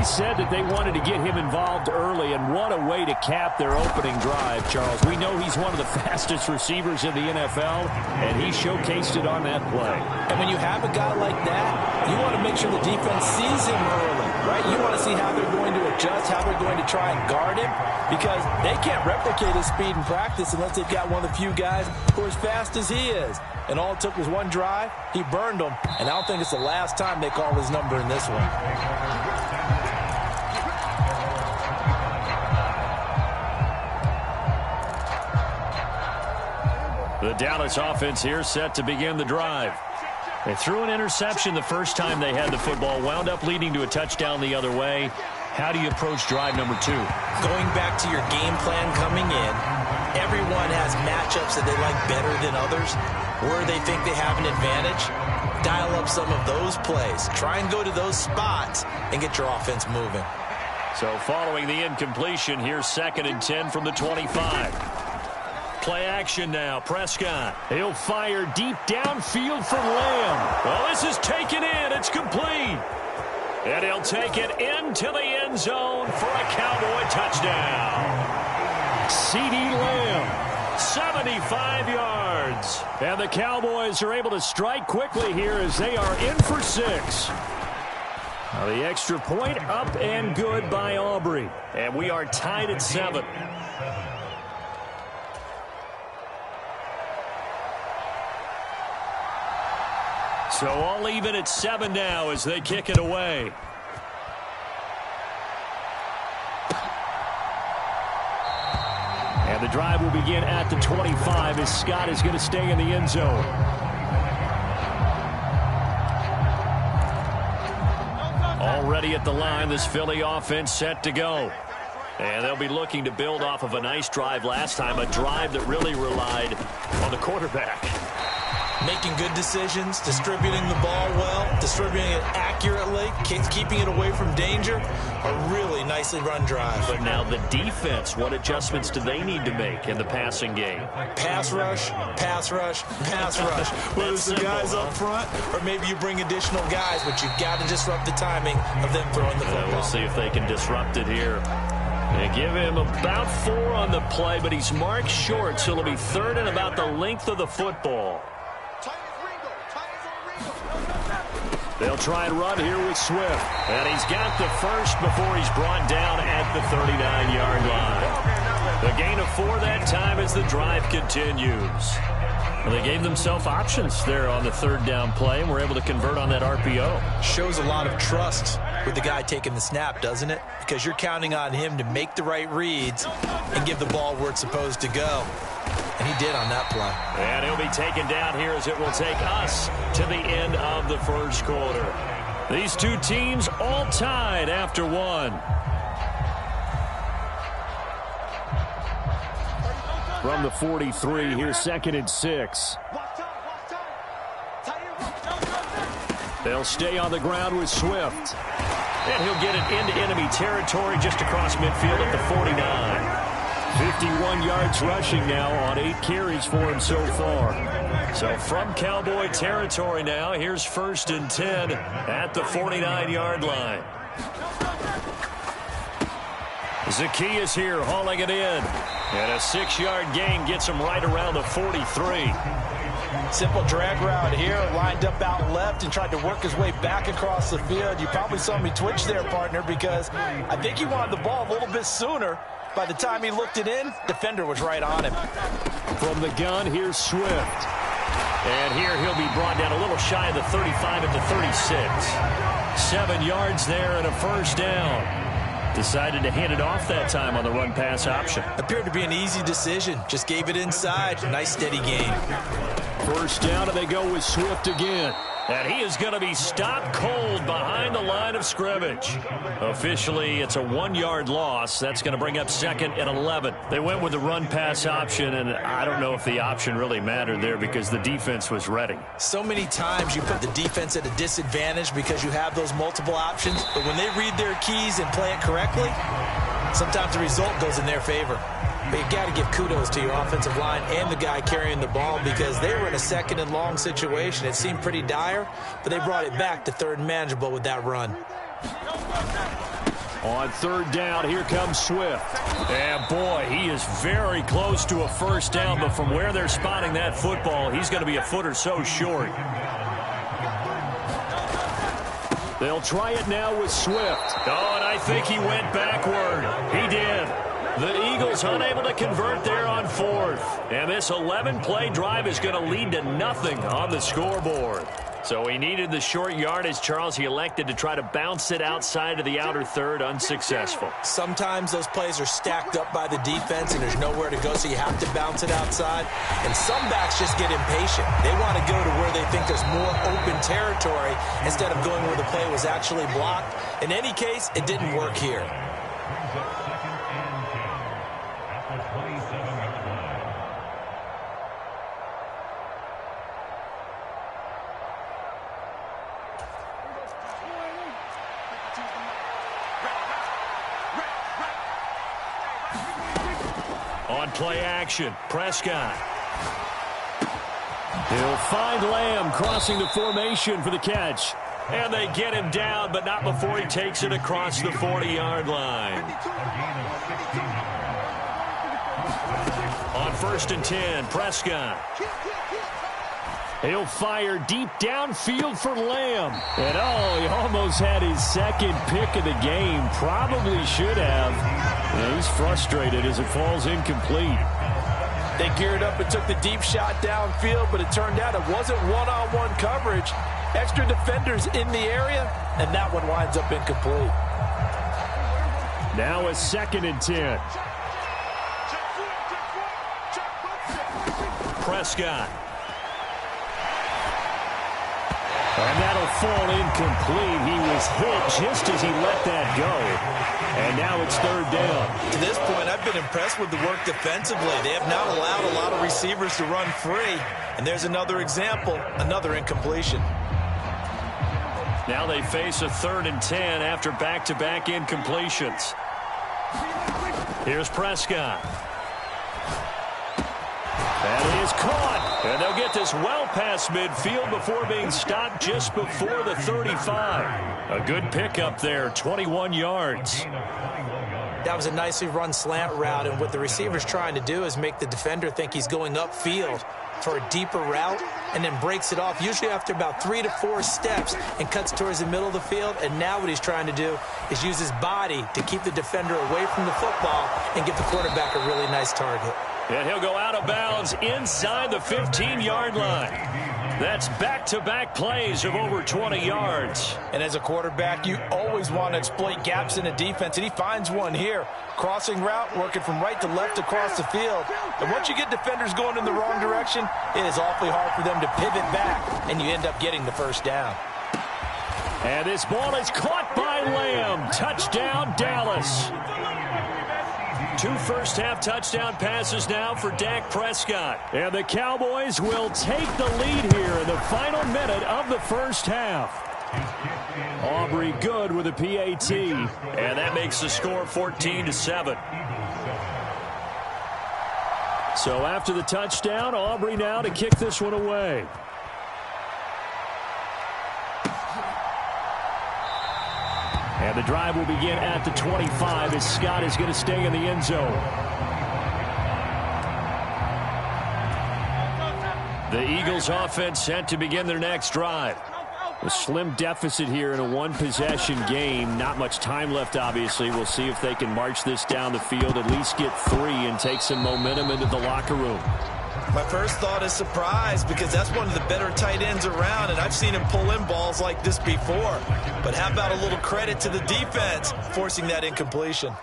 They said that they wanted to get him involved early, and what a way to cap their opening drive, Charles. We know he's one of the fastest receivers in the NFL, and he showcased it on that play. And when you have a guy like that, you want to make sure the defense sees him early, right? You want to see how they're going to adjust, how they're going to try and guard him, because they can't replicate his speed in practice unless they've got one of the few guys who are as fast as he is. And all it took was one drive. He burned them, and I don't think it's the last time they call his number in this one. The Dallas offense here set to begin the drive. They threw an interception the first time they had the football, wound up leading to a touchdown the other way. How do you approach drive number 2? Going back to your game plan coming in, everyone has matchups that they like better than others, where they think they have an advantage. Dial up some of those plays. Try and go to those spots and get your offense moving. So following the incompletion, here's 2nd and 10 from the 25. Play action now. Prescott. He'll fire deep downfield for Lamb. Well, this is taken in. It's complete. And he'll take it into the end zone for a Cowboy touchdown. C.D. Lamb, 75 yards. And the Cowboys are able to strike quickly here as they are in for 6. Now the extra point up and good by Aubrey. And we are tied at 7. So all even at 7 now as they kick it away. And the drive will begin at the 25 as Scott is going to stay in the end zone. Already at the line, this Philly offense set to go. And they'll be looking to build off of a nice drive last time, a drive that really relied on the quarterback. Making good decisions, distributing the ball well, distributing it accurately, keeping it away from danger. A really nicely run drive. But now the defense, what adjustments do they need to make in the passing game? Pass rush, pass rush, pass rush. Whether it's the guys up front or maybe you bring additional guys, but you've got to disrupt the timing of them throwing the football. We'll see if they can disrupt it here. They give him about 4 on the play, but he's marked short, so it'll be 3rd and about the length of the football. They'll try and run here with Swift. And he's got the first before he's brought down at the 39-yard line. The gain of 4 that time as the drive continues. Well, they gave themselves options there on the 3rd down play and were able to convert on that RPO. Shows a lot of trust with the guy taking the snap, doesn't it? Because you're counting on him to make the right reads and give the ball where it's supposed to go. And he did on that play. And he'll be taken down here as it will take us to the end of the first quarter. These two teams all tied after 1. From the 43, here's 2nd and 6. They'll stay on the ground with Swift. And he'll get it into enemy territory just across midfield at the 49. 51 yards rushing now on 8 carries for him so far. So from Cowboy territory now, here's 1st and 10 at the 49-yard line. Zacchaeus here hauling it in. And a 6-yard gain gets him right around the 43. Simple drag route here, lined up out left and tried to work his way back across the field. You probably saw me twitch there, partner, because I think he wanted the ball a little bit sooner. By the time he looked it in, defender was right on him. From the gun, here's Swift. And here he'll be brought down a little shy of the 35 at the 36. 7 yards there and a 1st down. Decided to hand it off that time on the run-pass option. Appeared to be an easy decision. Just gave it inside. Nice steady gain. 1st down, and they go with Swift again. And he is going to be stopped cold behind the line of scrimmage. Officially, it's a 1-yard loss. That's going to bring up 2nd and 11. They went with the run-pass option, and I don't know if the option really mattered there because the defense was ready. So many times you put the defense at a disadvantage because you have those multiple options, but when they read their keys and play it correctly, sometimes the result goes in their favor. But you've got to give kudos to your offensive line and the guy carrying the ball because they were in a 2nd and long situation. It seemed pretty dire, but they brought it back to 3rd and manageable with that run. On third down, here comes Swift. And boy, he is very close to a first down, but from where they're spotting that football, he's going to be a foot or so short. They'll try it now with Swift. Oh, and I think he went backward. He did. The Eagles unable to convert there on fourth. And this 11-play drive is going to lead to nothing on the scoreboard. So he needed the short yardage, Charles. He elected to try to bounce it outside of the outer third, unsuccessful. Sometimes those plays are stacked up by the defense and there's nowhere to go, so you have to bounce it outside. And some backs just get impatient. They want to go to where they think there's more open territory instead of going where the play was actually blocked. In any case, it didn't work here. On play action, Prescott. He'll find Lamb crossing the formation for the catch. And they get him down, but not before he takes it across the 40-yard line. On 1st and 10, Prescott. He'll fire deep downfield for Lamb. And oh, he almost had his second pick of the game. Probably should have. And he's frustrated as it falls incomplete. They geared up and took the deep shot downfield, but it turned out it wasn't one-on-one coverage. Extra defenders in the area, and that one winds up incomplete. Now a 2nd and 10. Prescott. And that'll fall incomplete. He was hit just as he let that go. And now it's 3rd down. To this point, I've been impressed with the work defensively. They have not allowed a lot of receivers to run free. And there's another example, another incompletion. Now they face a 3rd and 10 after back-to-back incompletions. Here's Prescott. That is caught. And they'll get this well past midfield before being stopped just before the 35. A good pickup there, 21 yards. That was a nicely run slant route, and what the receiver's trying to do is make the defender think he's going upfield for a deeper route and then breaks it off, usually after about 3 to 4 steps, and cuts towards the middle of the field. And now what he's trying to do is use his body to keep the defender away from the football and give the quarterback a really nice target. And he'll go out of bounds inside the 15-yard line. That's back-to-back plays of over 20 yards. And as a quarterback, you always want to exploit gaps in a defense, and he finds one here. Crossing route, working from right to left across the field. And once you get defenders going in the wrong direction, it is awfully hard for them to pivot back, and you end up getting the first down. And this ball is caught by Lamb. Touchdown, Dallas. 2 first-half touchdown passes now for Dak Prescott. And the Cowboys will take the lead here in the final minute of the first half. Aubrey good with a PAT. And that makes the score 14-7. So after the touchdown, Aubrey now to kick this one away. And the drive will begin at the 25 as Scott is going to stay in the end zone. The Eagles offense set to begin their next drive. A slim deficit here in a one-possession game. Not much time left, obviously. We'll see if they can march this down the field, at least get 3, and take some momentum into the locker room. My first thought is surprise, because that's one of the better tight ends around, and I've seen him pull in balls like this before. But how about a little credit to the defense forcing that incompletion?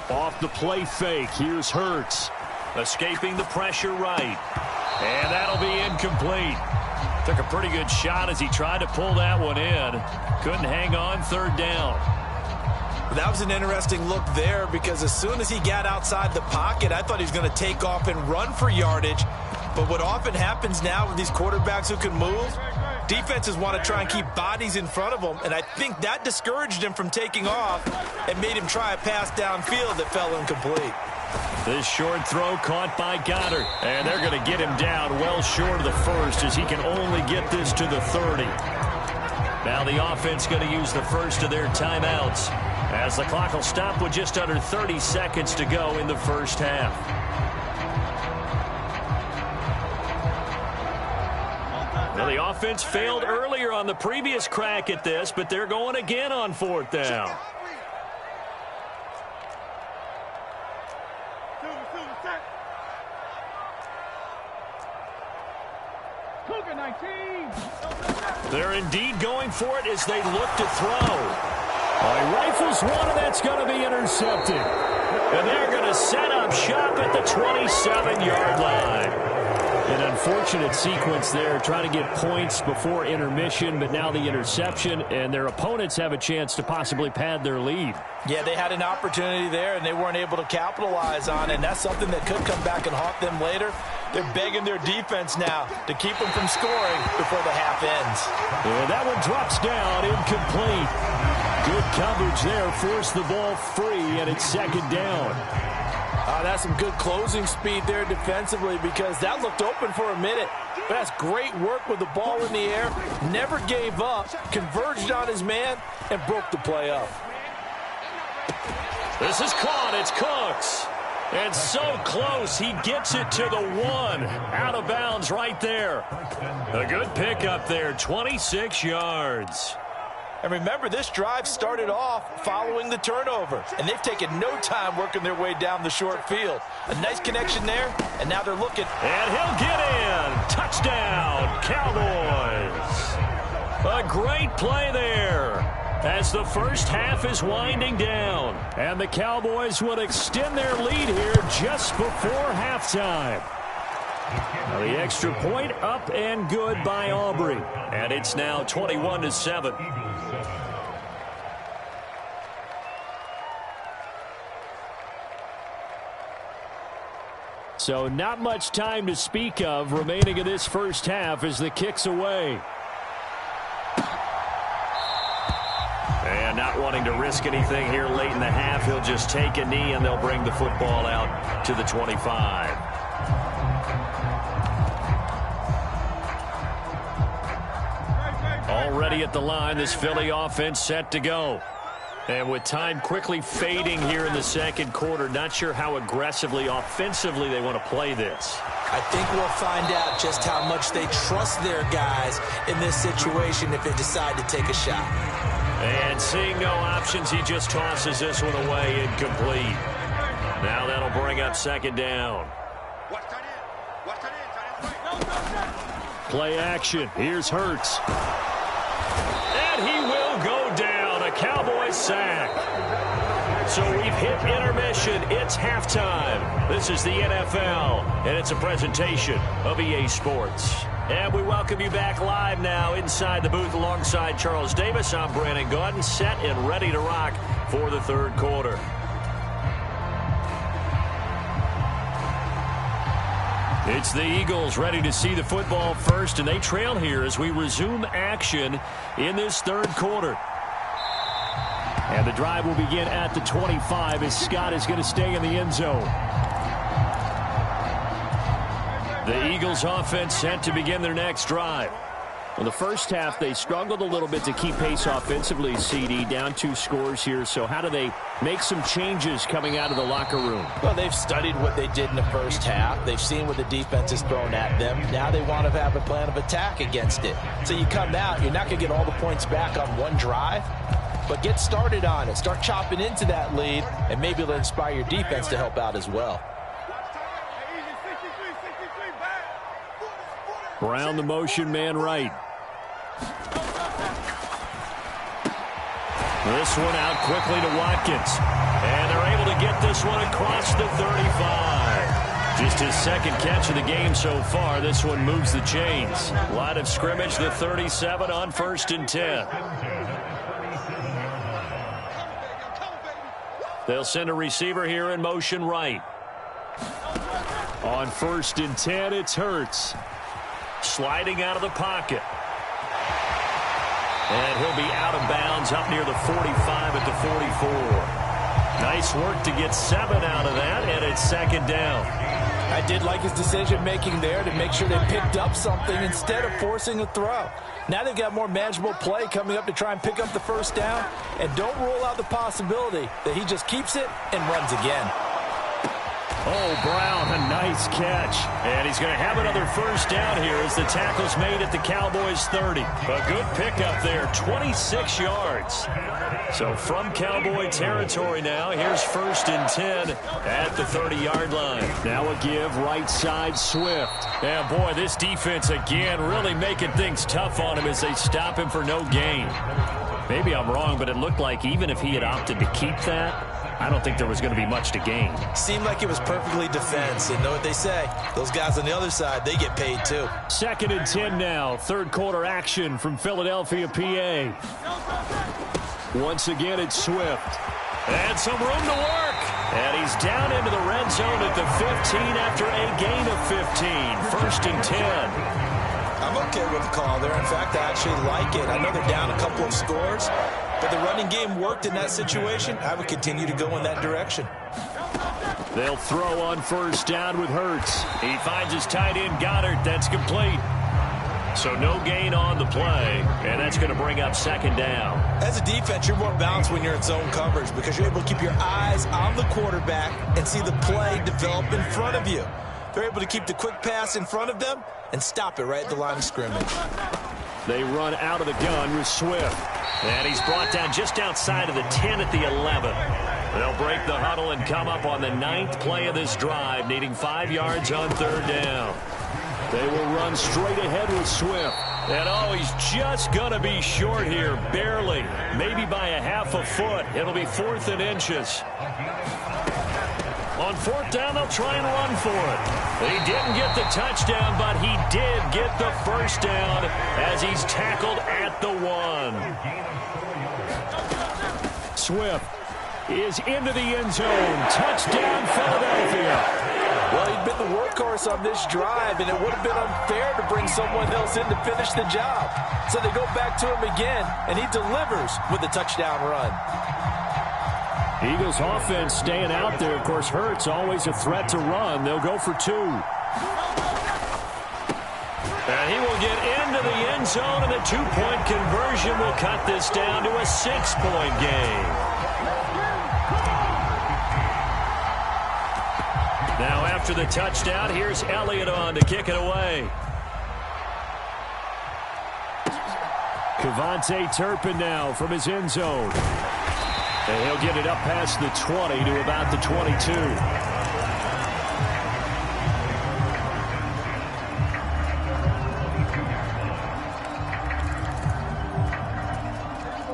Off the play fake, here's Hurts. Escaping the pressure right. And that'll be incomplete. Took a pretty good shot as he tried to pull that one in. Couldn't hang on, 3rd down. That was an interesting look there, because as soon as he got outside the pocket, I thought he was going to take off and run for yardage. But what often happens now with these quarterbacks who can move, defenses want to try and keep bodies in front of them, and I think that discouraged him from taking off and made him try a pass downfield that fell incomplete. This short throw caught by Goddard, and they're going to get him down well short of the first, as he can only get this to the 30. Now the offense going to use the first of their timeouts as the clock will stop with just under 30 seconds to go in the first half. Well, the offense failed earlier on the previous crack at this, but they're going again on fourth down. They're indeed going for it as they look to throw. He rifles one, and that's going to be intercepted. And they're going to set up shop at the 27-yard line. An unfortunate sequence there, trying to get points before intermission, but now the interception, and their opponents have a chance to possibly pad their lead. Yeah, they had an opportunity there, and they weren't able to capitalize on it, and that's something that could come back and haunt them later. They're begging their defense now to keep them from scoring before the half ends. And that one drops down, incomplete. Good coverage there, forced the ball free, and it's second down. That's some good closing speed there defensively because that looked open for a minute. But that's great work with the ball in the air. Never gave up, converged on his man, and broke the play up. This is caught. It's Cooks. And so close, he gets it to the one. Out of bounds right there. A good pickup there, 26 yards. And remember, this drive started off following the turnover. And they've taken no time working their way down the short field. A nice connection there, and now they're looking. And he'll get in. Touchdown, Cowboys. A great play there as the first half is winding down. And the Cowboys will extend their lead here just before halftime. Now the extra point up and good by Aubrey. And it's now 21-7. So not much time to speak of remaining in this first half as the kick's away. And not wanting to risk anything here late in the half, he'll just take a knee and they'll bring the football out to the 25. Already at the line, this Philly offense set to go. And with time quickly fading here in the second quarter, not sure how aggressively, offensively they want to play this. I think we'll find out just how much they trust their guys in this situation if they decide to take a shot. And seeing no options, he just tosses this one away, incomplete. Now that'll bring up second down. Play action. Here's Hurts. And he will go down. A Cowboys sack. So we've hit intermission. It's halftime. This is the NFL, and it's a presentation of EA Sports. And we welcome you back live now inside the booth alongside Charles Davis. I'm Brandon Gaudin, set and ready to rock for the third quarter. It's the Eagles ready to see the football first, and they trail here as we resume action in this third quarter. And the drive will begin at the 25 as Scott is going to stay in the end zone. The Eagles offense set to begin their next drive. In the first half, they struggled a little bit to keep pace offensively, CD, down 2 scores here. So how do they make some changes coming out of the locker room? Well, they've studied what they did in the first half. They've seen what the defense has thrown at them. Now they want to have a plan of attack against it. So you come out, you're not going to get all the points back on one drive, but get started on it. Start chopping into that lead, and maybe it'll inspire your defense to help out as well. Brown the motion man right. This one out quickly to Watkins. And they're able to get this one across the 35. Just his second catch of the game so far. This one moves the chains. Line of scrimmage, the 37 on 1st and 10. They'll send a receiver here in motion right. On 1st and 10, it's Hurts. Sliding out of the pocket. And he'll be out of bounds up near the 45 at the 44. Nice work to get 7 out of that, and it's second down. I did like his decision-making there to make sure they picked up something instead of forcing a throw. Now they've got more manageable play coming up to try and pick up the first down. And don't rule out the possibility that he just keeps it and runs again. Oh, Brown, a nice catch. And he's going to have another first down here as the tackle's made at the Cowboys' 30. A good pickup there, 26 yards. So from Cowboy territory now, here's 1st and 10 at the 30-yard line. Now a give, right side, Swift. Yeah, boy, this defense again really making things tough on him as they stop him for no gain. Maybe I'm wrong, but it looked like even if he had opted to keep that, I don't think there was going to be much to gain. Seemed like it was perfectly defense. And know what they say? Those guys on the other side, they get paid too. 2nd and 10 now. 3rd quarter action from Philadelphia, PA. Once again, it's Swift. And some room to work. And he's down into the red zone at the 15 after a gain of 15. 1st and 10. I'm okay with the call there. In fact, I actually like it. I know they're down a couple of scores, but the running game worked in that situation. I would continue to go in that direction. They'll throw on 1st down with Hurts. He finds his tight end, Goddard. That's complete. So no gain on the play, and that's going to bring up 2nd down. As a defense, you're more balanced when you're in zone coverage because you're able to keep your eyes on the quarterback and see the play develop in front of you. They're able to keep the quick pass in front of them and stop it right at the line of scrimmage. They run out of the gun with Swift. And he's brought down just outside of the 10 at the 11. They'll break the huddle and come up on the 9th play of this drive, needing 5 yards on 3rd down. They will run straight ahead with Swift. And oh, he's just going to be short here, barely. Maybe by a half a foot. It'll be 4th and inches. On 4th down, they'll try and run for it. He didn't get the touchdown, but he did get the first down as he's tackled at the 1. Swift is into the end zone. Touchdown, Philadelphia. Well, he'd been the workhorse on this drive, and it would have been unfair to bring someone else in to finish the job. So they go back to him again, and he delivers with a touchdown run. Eagles offense staying out there. Of course, Hurts always a threat to run. They'll go for 2. And he will get into the end zone, and the 2-point conversion will cut this down to a 6-point game. Now after the touchdown, here's Elliott on to kick it away. Kevontae Turpin now from his end zone. And he'll get it up past the 20 to about the 22.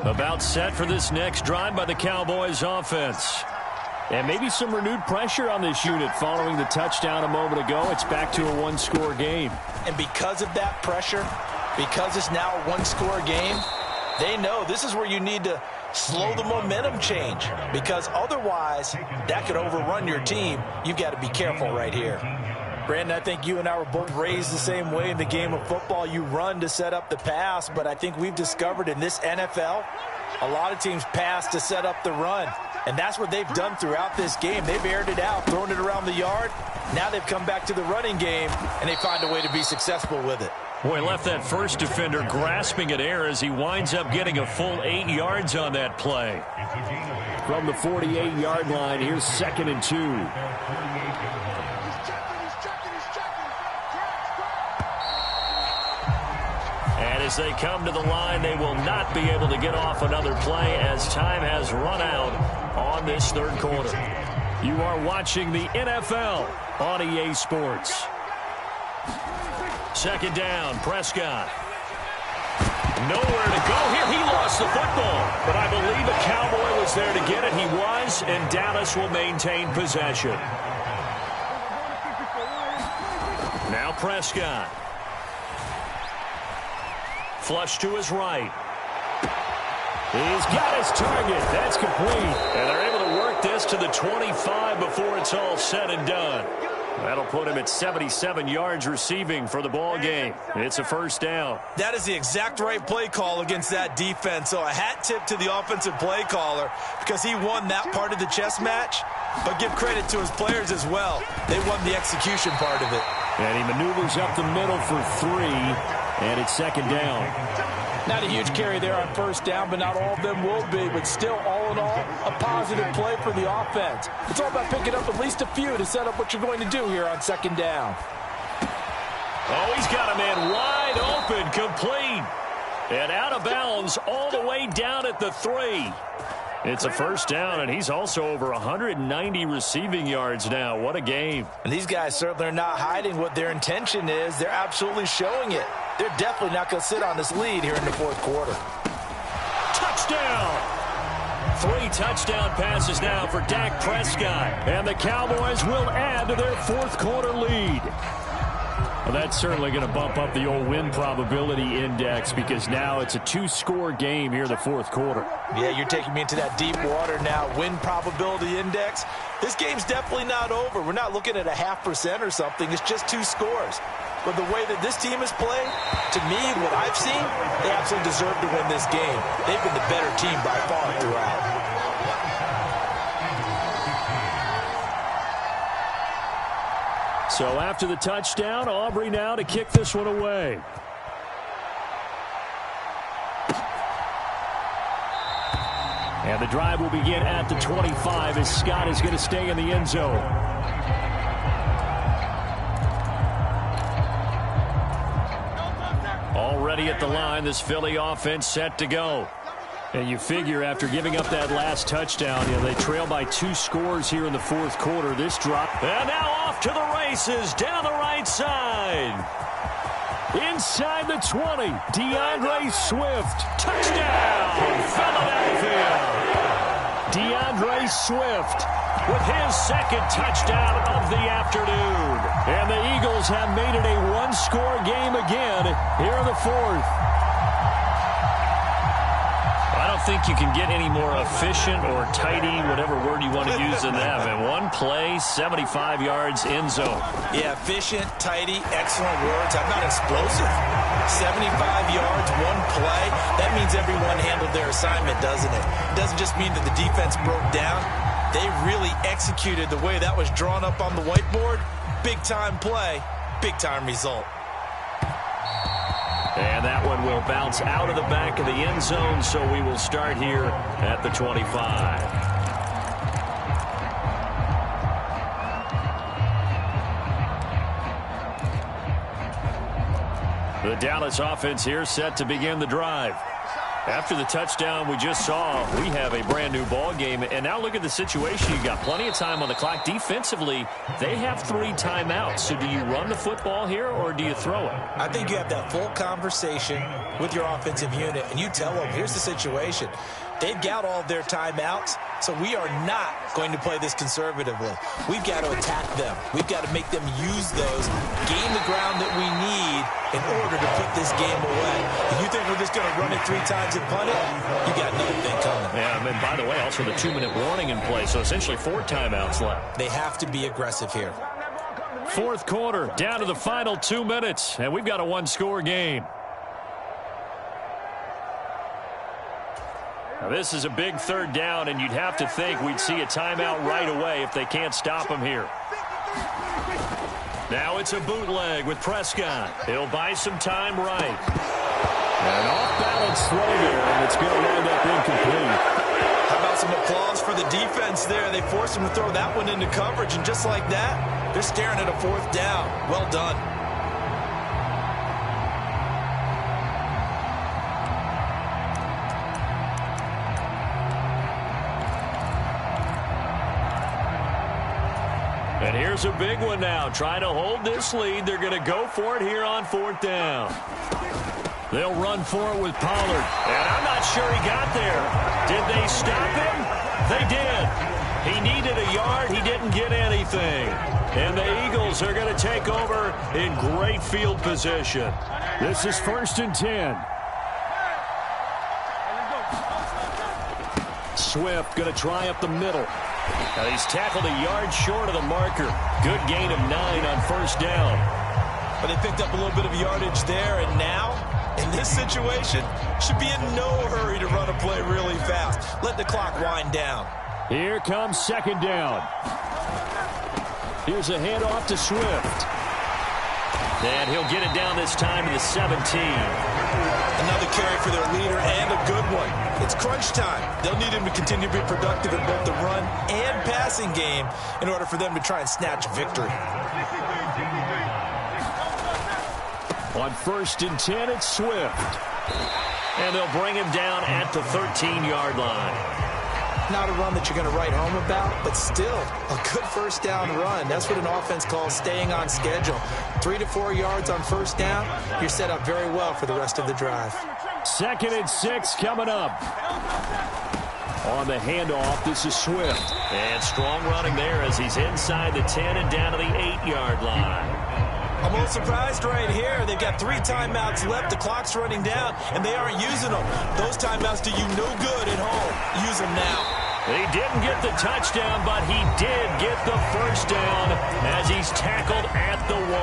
About set for this next drive by the Cowboys offense. And maybe some renewed pressure on this unit following the touchdown a moment ago. It's back to a 1-score game. And because of that pressure, because it's now a 1-score game, they know this is where you need to slow the momentum change, because otherwise that could overrun your team. You've got to be careful right here. Brandon, I think you and I were both raised the same way in the game of football. You run to set up the pass, but I think we've discovered in this NFL, a lot of teams pass to set up the run. And that's what they've done throughout this game. They've aired it out, thrown it around the yard. Now they've come back to the running game, and they find a way to be successful with it. Boy, left that first defender grasping at air as he winds up getting a full 8 yards on that play. From the 48-yard line, here's 2nd and 2. And as they come to the line, they will not be able to get off another play as time has run out on this 3rd quarter. You are watching the NFL on EA Sports. 2nd down, Prescott. Nowhere to go here. He lost the football, but I believe a Cowboy was there to get it. He was, and Dallas will maintain possession. Now Prescott. Flush to his right. He's got his target. That's complete. And they're able to work this to the 25 before it's all said and done. That'll put him at 77 yards receiving for the ball game. It's a first down. That is the exact right play call against that defense. So a hat tip to the offensive play caller because he won that part of the chess match. But give credit to his players as well. They won the execution part of it. And he maneuvers up the middle for 3. And it's second down. Not a huge carry there on first down, but not all of them will be. But still, all in all, a positive play for the offense. It's all about picking up at least a few to set up what you're going to do here on second down. Oh, he's got a man wide open, complete. And out of bounds all the way down at the 3. It's a first down, and he's also over 190 receiving yards now. What a game. And these guys certainly are not hiding what their intention is. They're absolutely showing it. They're definitely not going to sit on this lead here in the fourth quarter. Touchdown! 3 touchdown passes now for Dak Prescott. And the Cowboys will add to their fourth quarter lead. Well, that's certainly going to bump up the old win probability index because now it's a 2-score game here in the fourth quarter. Yeah, you're taking me into that deep water now. Win probability index. This game's definitely not over. We're not looking at a 0.5% or something. It's just 2 scores. But the way that this team is playing, to me, what I've seen, they absolutely deserve to win this game. They've been the better team by far throughout. So after the touchdown, Aubrey now to kick this one away. And the drive will begin at the 25 as Scott is going to stay in the end zone. Already at the line, this Philly offense set to go. And you figure after giving up that last touchdown, they trail by 2 scores here in the fourth quarter. This drop. And now off to the races down the right side. Inside the 20, DeAndre Swift. Touchdown, Philadelphia. DeAndre Swift with his second touchdown of the afternoon. And the Eagles have made it a 1-score game again here in the fourth. I don't think you can get any more efficient or tidy, whatever word you want to use in that. And 1 play, 75 yards, end zone. Yeah, efficient, tidy, excellent words. How about explosive? 75 yards, 1 play. That means everyone handled their assignment, doesn't it? It doesn't just mean that the defense broke down. They really executed the way that was drawn up on the whiteboard. Big-time play, big-time result. And that one will bounce out of the back of the end zone, so we will start here at the 25. The Dallas offense here set to begin the drive. After the touchdown we just saw, we have a brand new ball game. And now look at the situation. You've got plenty of time on the clock. Defensively, they have 3 timeouts. So do you run the football here or do you throw it? I think you have that full conversation with your offensive unit, and you tell them, here's the situation. They've got all of their timeouts, so we are not going to play this conservatively. We've got to attack them. We've got to make them use those, gain the ground that we need in order to put this game away. If you think we're just going to run it 3 times and punt it, you got another thing coming. Yeah, and by the way, also the 2-minute warning in play, so essentially 4 timeouts left. They have to be aggressive here. Fourth quarter, down to the final 2 minutes, and we've got a 1-score game. Now this is a big 3rd down, and you'd have to think we'd see a timeout right away if they can't stop him here. Now it's a bootleg with Prescott. He'll buy some time right. An off-balance throw there, and it's going to wind up incomplete. How about some applause for the defense there? They forced him to throw that one into coverage, and just like that, they're staring at a 4th down. Well done. And here's a big one now. Trying to hold this lead. They're going to go for it here on 4th down. They'll run for it with Pollard. And I'm not sure he got there. Did they stop him? They did. He needed a yard. He didn't get anything. And the Eagles are going to take over in great field position. This is 1st and 10. Swift going to try up the middle. Now he's tackled a yard short of the marker. Good gain of 9 on 1st down. But they picked up a little bit of yardage there, and now, in this situation, should be in no hurry to run a play really fast. Let the clock wind down. Here comes 2nd down. Here's a handoff to Swift. And he'll get it down this time to the 17. Another carry for their leader and a good one. It's crunch time. They'll need him to continue to be productive in both the run and passing game in order for them to try and snatch a victory. On 1st and 10, it's Swift. And they'll bring him down at the 13-yard line. Not a run that you're going to write home about, but still a good first down run. That's what an offense calls staying on schedule. 3 to 4 yards on first down, you're set up very well for the rest of the drive. 2nd and 6 coming up. On the handoff, this is Swift. And strong running there as he's inside the 10 and down to the 8-yard line. I'm a little surprised right here. They've got 3 timeouts left. The clock's running down, and they aren't using them. Those timeouts do you no good at home. Use them now. He didn't get the touchdown, but he did get the first down as he's tackled at the 1.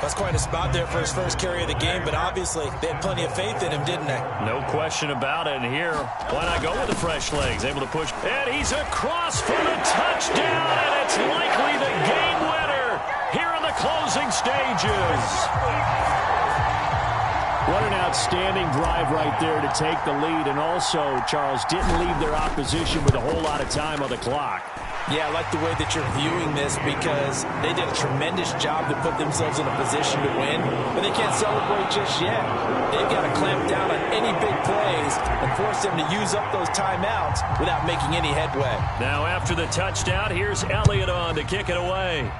That's quite a spot there for his first carry of the game, but obviously they had plenty of faith in him, didn't they? No question about it. And here, why not go with the fresh legs? Able to push. And he's across for the touchdown, and it's likely the game winner here in the closing stages. What an outstanding drive right there to take the lead. And also, Charles, didn't leave their opposition with a whole lot of time on the clock. Yeah, I like the way that you're viewing this because they did a tremendous job to put themselves in a position to win, but they can't celebrate just yet. They've got to clamp down on any big plays and force them to use up those timeouts without making any headway. Now after the touchdown, here's Elliott on to kick it away.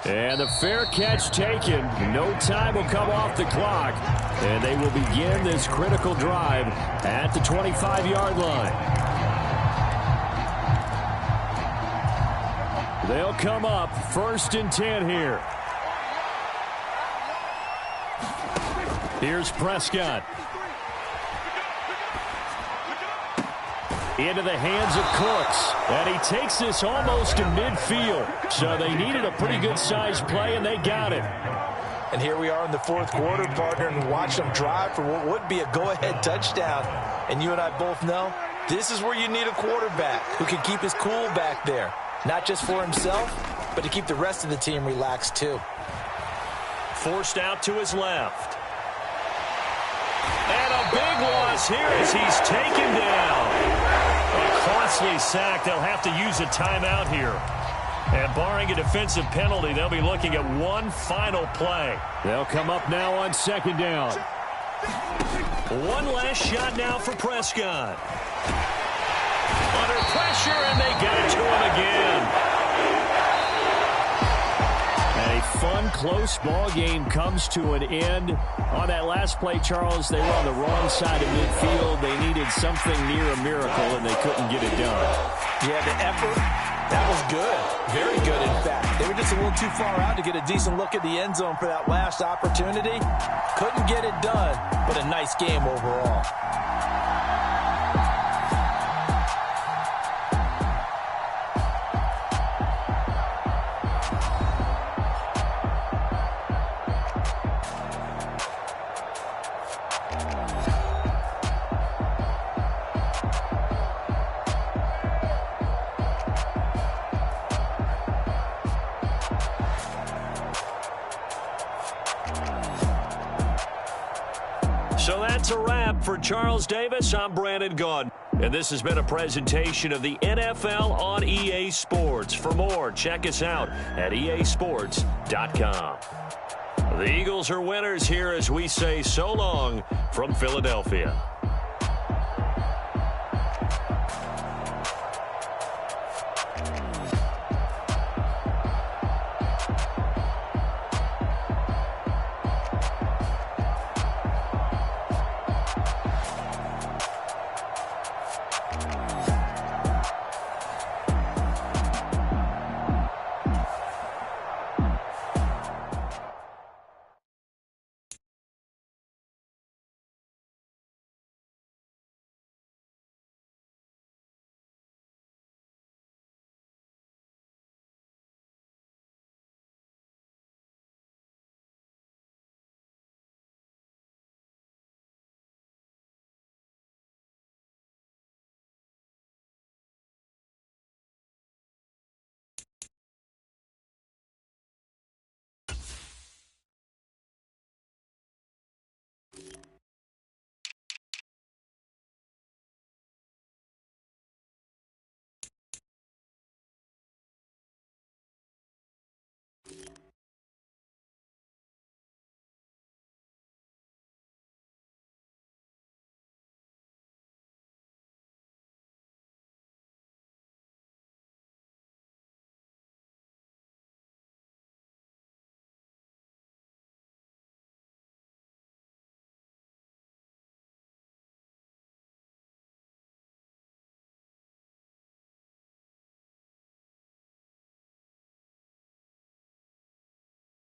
And the fair catch taken. No time will come off the clock. And they will begin this critical drive at the 25-yard line. They'll come up 1st and 10 here. Here's Prescott. Into the hands of Cooks. And he takes this almost to midfield. So they needed a pretty good-sized play, and they got it. And here we are in the 4th quarter, partner, and watch them drive for what would be a go-ahead touchdown. And you and I both know this is where you need a quarterback who can keep his cool back there. Not just for himself, but to keep the rest of the team relaxed, too. Forced out to his left. And a big loss here as he's taken down. A costly sack. They'll have to use a timeout here. And barring a defensive penalty, they'll be looking at one final play. They'll come up now on 2nd down. One last shot now for Prescott. Under pressure, and they get it to him again. A fun, close ball game comes to an end. On that last play, Charles, they were on the wrong side of midfield. They needed something near a miracle, and they couldn't get it done. Yeah, the effort, that was good. Very good, in fact. They were just a little too far out to get a decent look at the end zone for that last opportunity. Couldn't get it done, but a nice game overall. So that's a wrap for Charles Davis. I'm Brandon Gaudin. And this has been a presentation of the NFL on EA Sports. For more, check us out at easports.com. The Eagles are winners here as we say so long from Philadelphia.